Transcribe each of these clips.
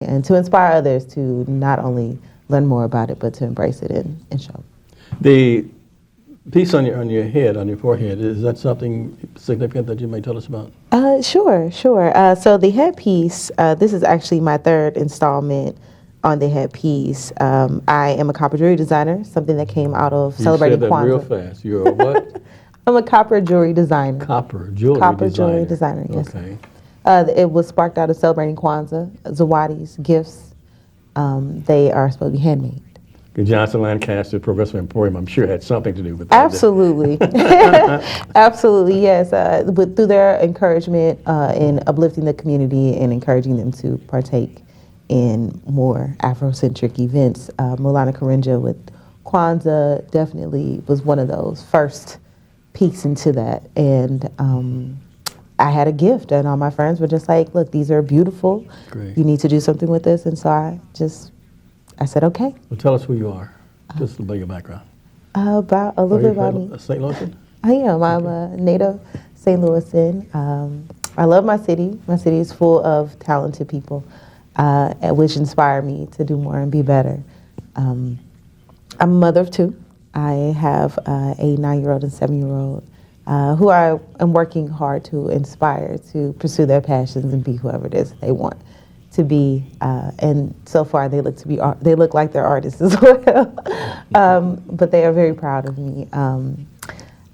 and to inspire others to not only learn more about it, but to embrace it and show. The piece on your head, on your forehead, is that something significant that you may tell us about? Sure. So the headpiece, this is actually my third installment on the headpiece. I am a copper jewelry designer, something that came out of celebrating Kwanzaa. You said that real fast. You're a what? I'm a copper jewelry designer. Copper jewelry designer, yes. Okay. It was sparked out of celebrating Kwanzaa, Zawadi's gifts. They are supposed to be handmade. The Johnson Lancaster Progressive Emporium, I'm sure, had something to do with that. Absolutely. Absolutely, yes. But through their encouragement in uplifting the community and encouraging them to partake in more Afrocentric events, Mulana Karinja with Kwanzaa definitely was one of those first peeks into that. And I had a gift, and all my friends were just like, look, these are beautiful. Great. You need to do something with this. And so I said, okay. Well, tell us who you are, just about your background. About a little bit about me. St. Louisan? I am. I'm a native St. Louisan. I love my city. My city is full of talented people, which inspire me to do more and be better. I'm a mother of two. I have a 9-year-old and 7-year-old who I am working hard to inspire to pursue their passions and be whoever it is they want to be, and so far they look like they're artists as well. But they are very proud of me.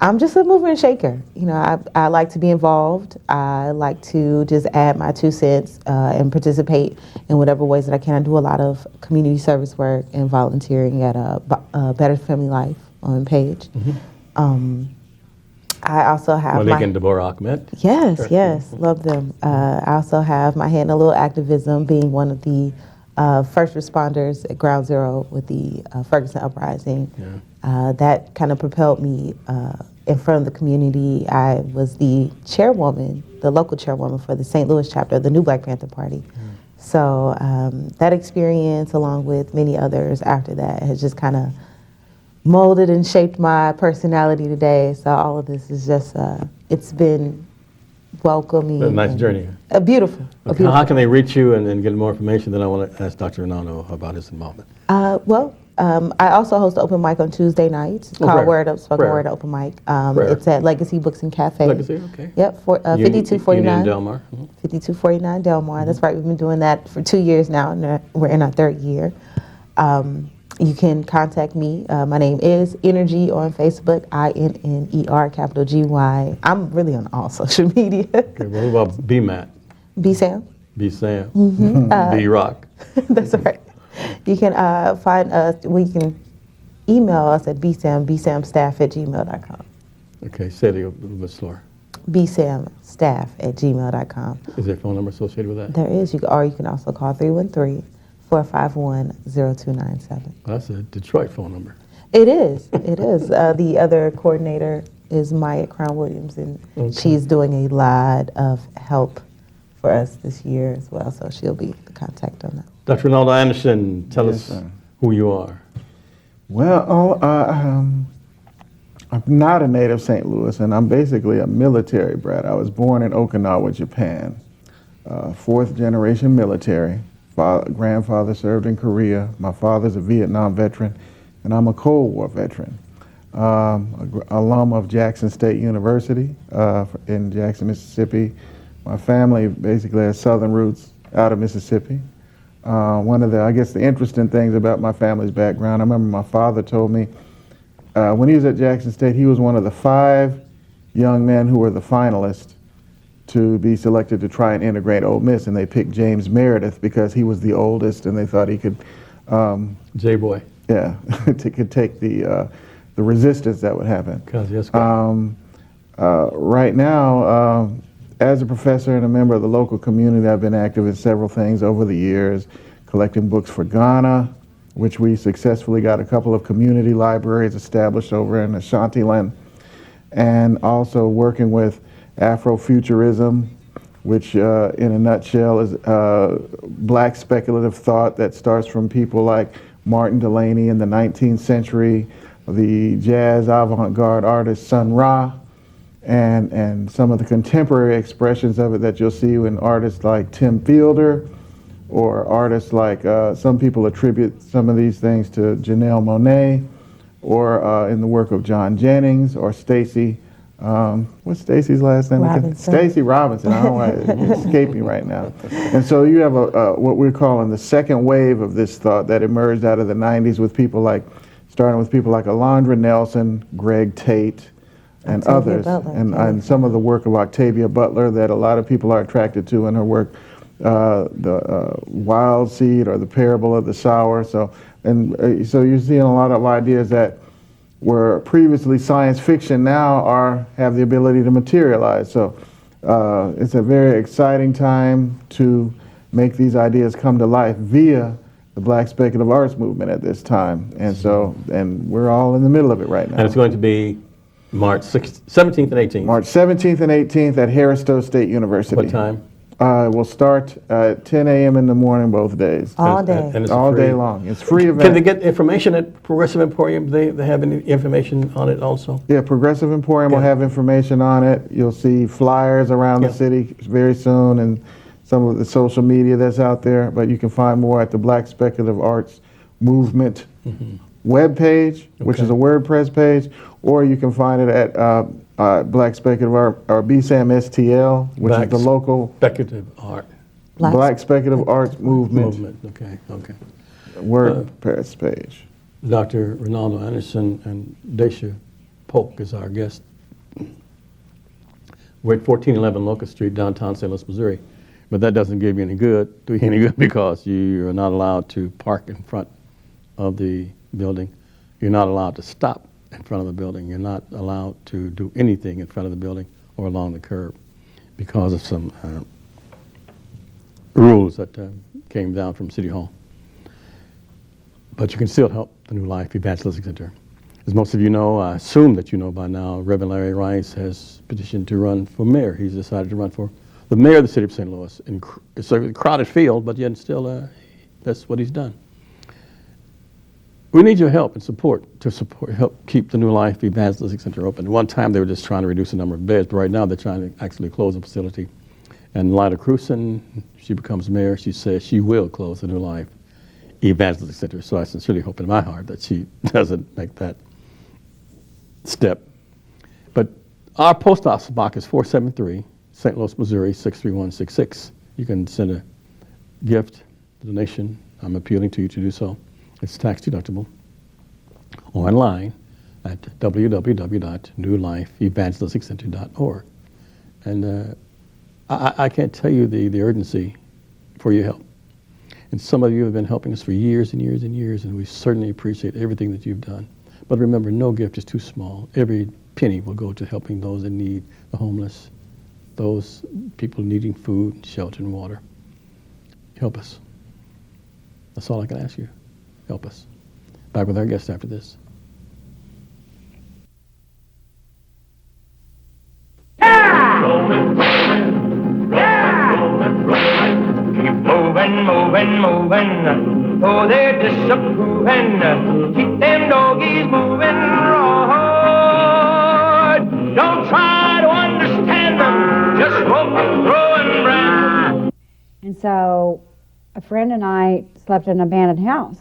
I'm just a mover and shaker. You know, I like to be involved. I like to just add my 2 cents and participate in whatever ways that I can. I do a lot of community service work and volunteering at Better Family Life on Page. Mm-hmm. I also have Malik and Deborah Ahmed. Yes, love them. I also have my hand in a little activism, being one of the first responders at Ground Zero with the Ferguson Uprising. Yeah. That kind of propelled me in front of the community. I was the chairwoman, the local chairwoman for the St. Louis chapter of the New Black Panther Party. So that experience, along with many others after that, has just kind of molded and shaped my personality today. So all of this is just, it's been welcoming. A nice journey. Beautiful. Okay. How can they reach you and get more information? Then I want to ask Dr. Reynaldo about his involvement. I also host open mic on Tuesday nights. It's called Word Up, Spoken Word Open Mic. It's at Legacy Books and Cafe. Legacy, okay. Yep, 5249. Delmar. 5249 Delmar. That's right. We've been doing that for 2 years now, and we're in our 3rd year. You can contact me. My name is InnerGy on Facebook, INNER, capital GY. I'm really on all social media. Okay, well, what about BMAT? BSAM. BSAM. Mm-hmm. B-Rock. That's right. You can find us, you can email us at bsamstaff@gmail.com. Okay, say it a little bit slower. bsamstaff@gmail.com. Is there a phone number associated with that? There is, or you can also call 313-451-0297. That's a Detroit phone number. It is. The other coordinator is Maya Crown Williams, and she's doing a lot of help for us this year as well, so she'll be the contact on that. Dr. Reynaldo Anderson, tell us who you are. Well, I'm not a native St. Louis, and I'm basically a military brat. I was born in Okinawa, Japan, 4th generation military. Grandfather served in Korea. My father's a Vietnam veteran, and I'm a Cold War veteran. Alum of Jackson State University in Jackson, Mississippi. My family basically has southern roots out of Mississippi. One of the interesting things about my family's background, I remember my father told me when he was at Jackson State, he was one of the 5 young men who were the finalists to be selected to try and integrate Ole Miss, and they picked James Meredith because he was the oldest, and they thought he could, J-boy. Yeah, could take the resistance that would happen. Right now, as a professor and a member of the local community, I've been active in several things over the years, collecting books for Ghana, which we successfully got a couple of community libraries established over in Ashantiland, and also working with Afrofuturism, which in a nutshell is Black speculative thought that starts from people like Martin Delaney in the 19th century, the jazz avant-garde artist Sun Ra, and some of the contemporary expressions of it that you'll see in artists like Tim Fielder, or artists like, some people attribute some of these things to Janelle Monáe, or in the work of John Jennings, or Stacy, what's Stacy's last name? Robinson. Stacy Robinson. I don't know why it's escaping right now. And so you have what we're calling the second wave of this thought that emerged out of the 90s with people like, starting with people like Alondra Nelson, Greg Tate, and Octavia others, Butler, and some of the work of Octavia Butler that a lot of people are attracted to in her work, the Wild Seed or the Parable of the Sower. So you're seeing a lot of ideas that were previously science fiction now have the ability to materialize. So it's a very exciting time to make these ideas come to life via the Black Speculative Arts Movement at this time. And we're all in the middle of it right now. And it's going to be March 17th and 18th. March 17th and 18th at Stowe State University. What time? We'll start at 10 a.m. in the morning both days. All day. And it's All free. day long. It's free event. Can they get information at Progressive Emporium? They have any information on it also? Yeah, Progressive Emporium will Yeah. have information on it. You'll see flyers around Yeah. the city very soon, and some of the social media that's out there. But you can find more at the Black Speculative Arts Movement webpage, which Okay. is a WordPress page, or you can find it at Black Speculative Art, or BSAM STL, which Black is the local Speculative Art Black Speculative Arts Movement Okay, okay. WordPress page. Dr. Reynaldo Anderson and Daisha Polk is our guest. We're at 1411 Locust Street, downtown St. Louis, Missouri. But that doesn't give you any good, do you any good, because you are not allowed to park in front of the building. You're not allowed to stop in front of the building. You're not allowed to do anything in front of the building or along the curb because of some rules that came down from City Hall. But you can still help the New Life Evangelistic Center. As most of you know, I assume that you know by now, Reverend Larry Rice has petitioned to run for mayor. He's decided to run for the mayor of the city of St. Louis. It's a crowded field, but yet still, that's what he's done. We need your help and support to help keep the New Life Evangelistic Center open. One time they were just trying to reduce the number of beds, but right now they're trying to actually close the facility. And Lida Cruson, she becomes mayor, she says she will close the New Life Evangelistic Center. So I sincerely hope in my heart that she doesn't make that step. But our post office box is 473 St. Louis, Missouri 63166. You can send a gift, donation. I'm appealing to you to do so. It's tax deductible. Or online at www.newlifeevangelisticcenter.org. And I can't tell you the urgency for your help. And some of you have been helping us for years and years and years, and we certainly appreciate everything that you've done. But remember, no gift is too small. Every penny will go to helping those in need, the homeless, those people needing food, shelter, and water. Help us. That's all I can ask you. Help us. Back with our guest after this. Keep moving, moving, moving. Oh, they're disapproving. Keep them doggies moving. Right. Don't try to understand them. Just rope, throw, and brand. And so a friend and I slept in an abandoned house.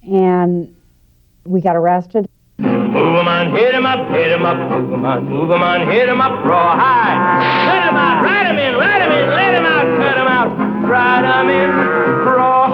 And we got arrested. Move 'em on, hit 'em up, move 'em on, hit 'em up, raw high. Let 'em out, ride 'em in, let 'em in, let 'em out, cut 'em out, ride 'em in, raw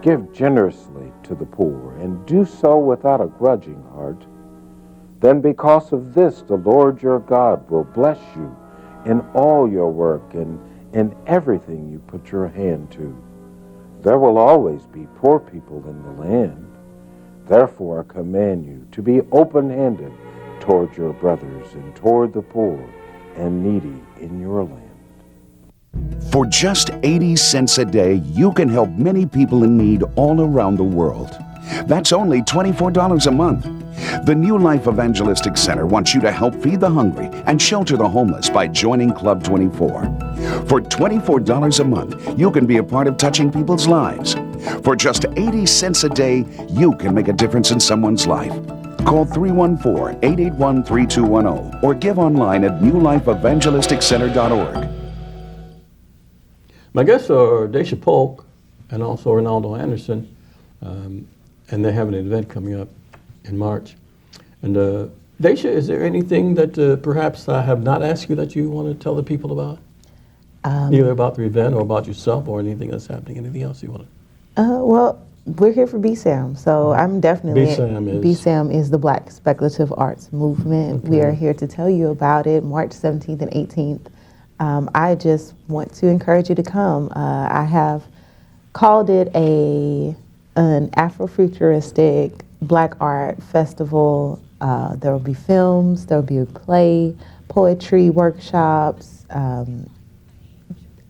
Give generously to the poor, and do so without a grudging heart. Then because of this, the Lord your God will bless you in all your work and in everything you put your hand to. There will always be poor people in the land. Therefore I command you to be open-handed toward your brothers and toward the poor and needy in your land. For just 80 cents a day, you can help many people in need all around the world. That's only $24 a month. The New Life Evangelistic Center wants you to help feed the hungry and shelter the homeless by joining Club 24. For $24 a month, you can be a part of touching people's lives. For just 80 cents a day, you can make a difference in someone's life. Call 314-881-3210 or give online at newlifeevangelisticcenter.org. My guests are Daisha Polk and also Reynaldo Anderson, and they have an event coming up in March. And Daisha, is there anything that perhaps I have not asked you that you want to tell the people about? Either about the event or about yourself or anything that's happening, anything else you want to? Well, we're here for BSAM, so I'm definitely... BSAM is the Black Speculative Arts Movement. Okay. We are here to tell you about it, March 17th and 18th. I just want to encourage you to come. I have called it an Afrofuturistic Black Art Festival. There will be films, there will be a play, poetry workshops,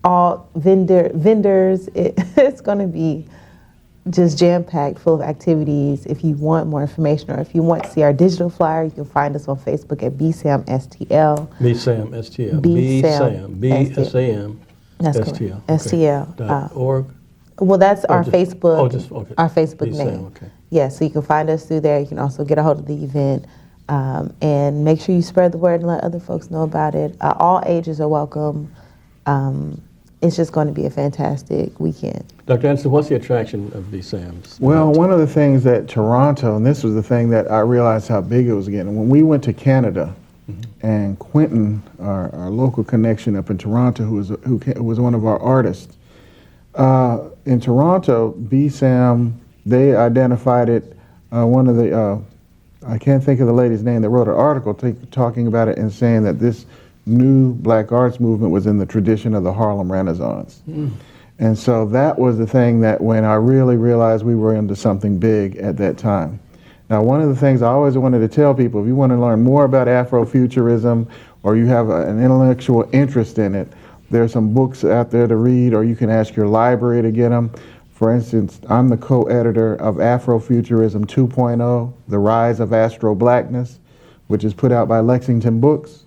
all vendors. It's going to be just jam-packed, full of activities. If you want more information or if you want to see our digital flyer, you can find us on Facebook at BSAM STL. BSAM STL. BSAM. BSAM That's STL. correct. STL. .org. Well, that's our just- Facebook. okay. Our Facebook BSAM, name. okay. Yeah, so you can find us through there. You can also get a hold of the event, and make sure you spread the word and let other folks know about it. All ages are welcome. It's just going to be a fantastic weekend. Dr. Anderson, what's the attraction of BSAM's? Well, one of the things that Toronto, and this was the thing that I realized how big it was getting, when we went to Canada, and Quentin, our local connection up in Toronto, who was one of our artists, in Toronto, BSAM, they identified it, one of the, I can't think of the lady's name that wrote an article talking about it and saying that this new Black arts movement was in the tradition of the Harlem Renaissance. And so that was the thing that when I really realized we were into something big at that time. Now, one of the things I always wanted to tell people, if you want to learn more about Afrofuturism or you have an intellectual interest in it, there's some books out there to read, or you can ask your library to get them. For instance, I'm the co-editor of Afrofuturism 2.0, The Rise of Astro-Blackness, which is put out by Lexington Books.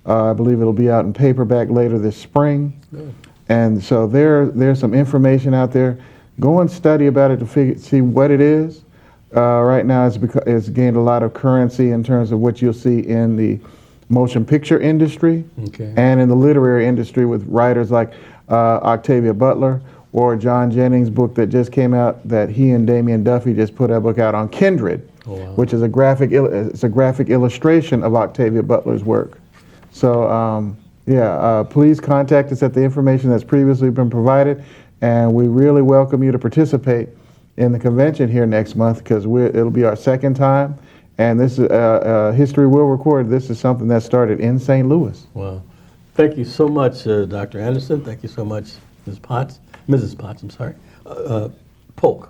I believe it'll be out in paperback later this spring. Good. And so there's some information out there. Go and study about it to see what it is. Right now it's gained a lot of currency in terms of what you'll see in the motion picture industry and in the literary industry with writers like Octavia Butler or John Jennings' book that just came out that he and Damian Duffy just put a book out on Kindred, which is a graphic illustration of Octavia Butler's work. So please contact us at the information that's previously been provided, and we really welcome you to participate in the convention here next month because it'll be our second time, and this is history will record. This is something that started in St. Louis. Wow. Thank you so much, Dr. Anderson. Thank you so much, Mrs. Potts, I'm sorry. Polk.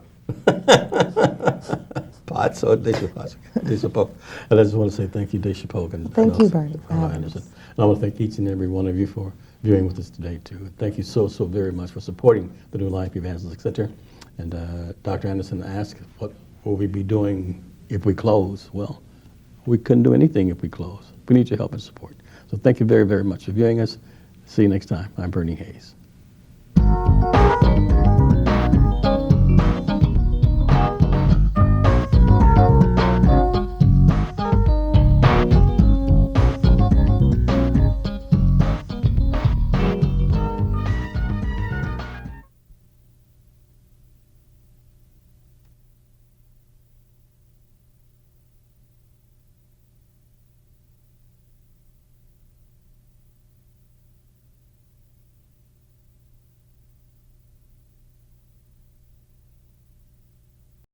Potts, or Daisha Potts. Daisha Polk. And I just want to say thank you, Daisha Polk. And Thank you, also Bernie, for having Anderson. us. And I want to thank each and every one of you for viewing with us today, too. Thank you so very much for supporting the New Life Evangelistic Center. And Dr. Anderson asked, what will we be doing if we close? Well, we couldn't do anything if we close. We need your help and support. So thank you very much for viewing us. See you next time. I'm Bernie Hayes.